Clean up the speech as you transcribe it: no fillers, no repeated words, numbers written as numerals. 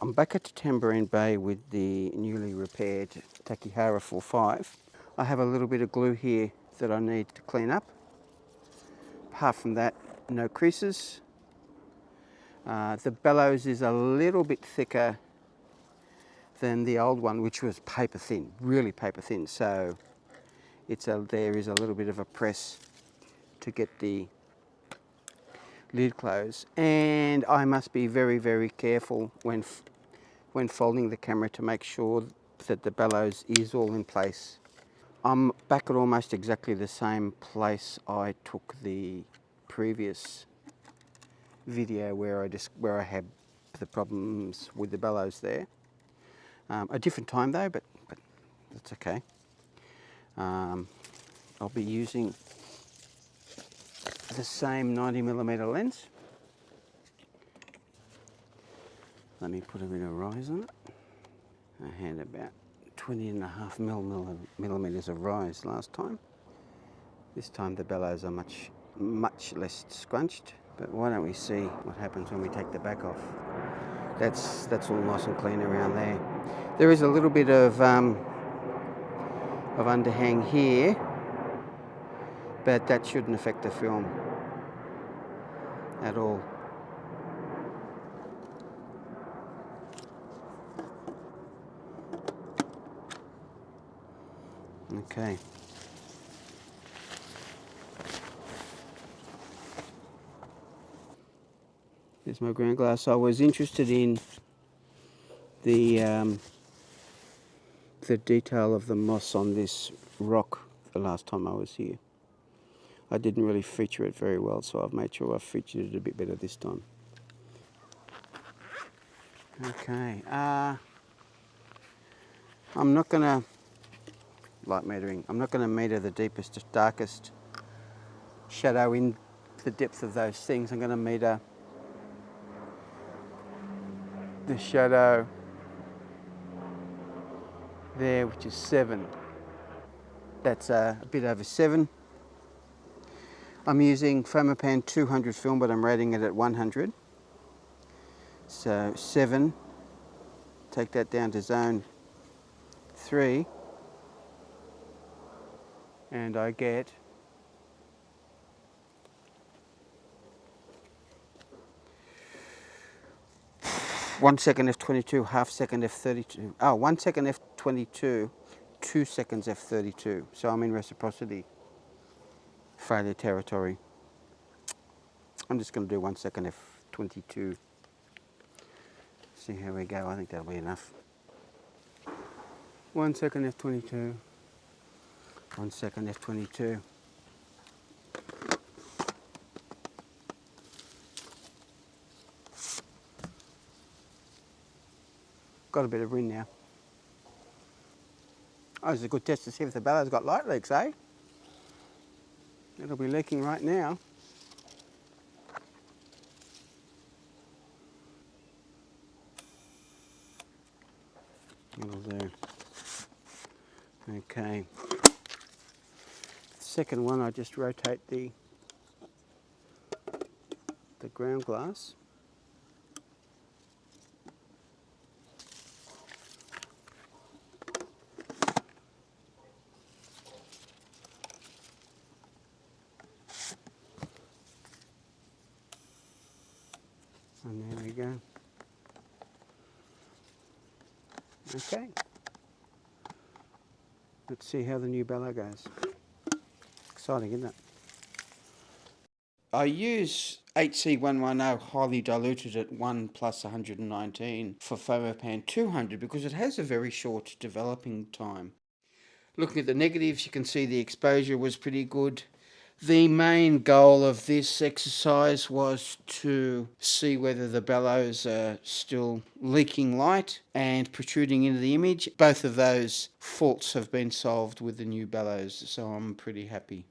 I'm back at the Tambourine Bay with the newly repaired Tachihara 4.5. I have a little bit of glue here that I need to clean up. Apart from that, no creases. The bellows is a little bit thicker than the old one, which was paper thin, really paper thin. So there is a little bit of a press to get the lid closed, and I must be very, very careful when folding the camera to make sure that the bellows is all in place. I'm back at almost exactly the same place I took the previous video where I had the problems with the bellows there. A different time though, but that's okay. I'll be using the same 90mm lens. Let me put a bit of rise on it. I had about 20.5 millimeters of rise last time. This time the bellows are much less scrunched. But why don't we see what happens when we take the back off? That's all nice and clean around there. There is a little bit of underhang here, but that shouldn't affect the film at all. Okay. Here's my ground glass. I was interested in the detail of the moss on this rock the last time I was here. I didn't really feature it very well, so I've made sure I've featured it a bit better this time. Okay, I'm not going to light metering. I'm not going to meter the deepest, darkest shadow in the depth of those things. I'm going to meter the shadow there, which is 7. That's a bit over 7. I'm using Fomapan 200 film, but I'm rating it at 100. So 7, take that down to zone 3, and I get 1 second f22, half second f32. Oh, 1 second f22, 2 seconds f32. So I'm in reciprocity failure territory. I'm just going to do 1 second f22. See how we go. I think that'll be enough. 1 second f22. 1 second f22. Got a bit of wind now. Oh, this is a good test to see if the bellow's got light leaks, eh? It'll be leaking right now. That'll do. Okay. Second one, I just rotate the ground glass. And there we go. Okay. Let's see how the new bellow goes. Exciting, isn't it? I use HC-110 highly diluted at 1 plus 119 for Fomapan 200 because it has a very short developing time. Looking at the negatives, you can see the exposure was pretty good. The main goal of this exercise was to see whether the bellows are still leaking light and protruding into the image. Both of those faults have been solved with the new bellows, so I'm pretty happy.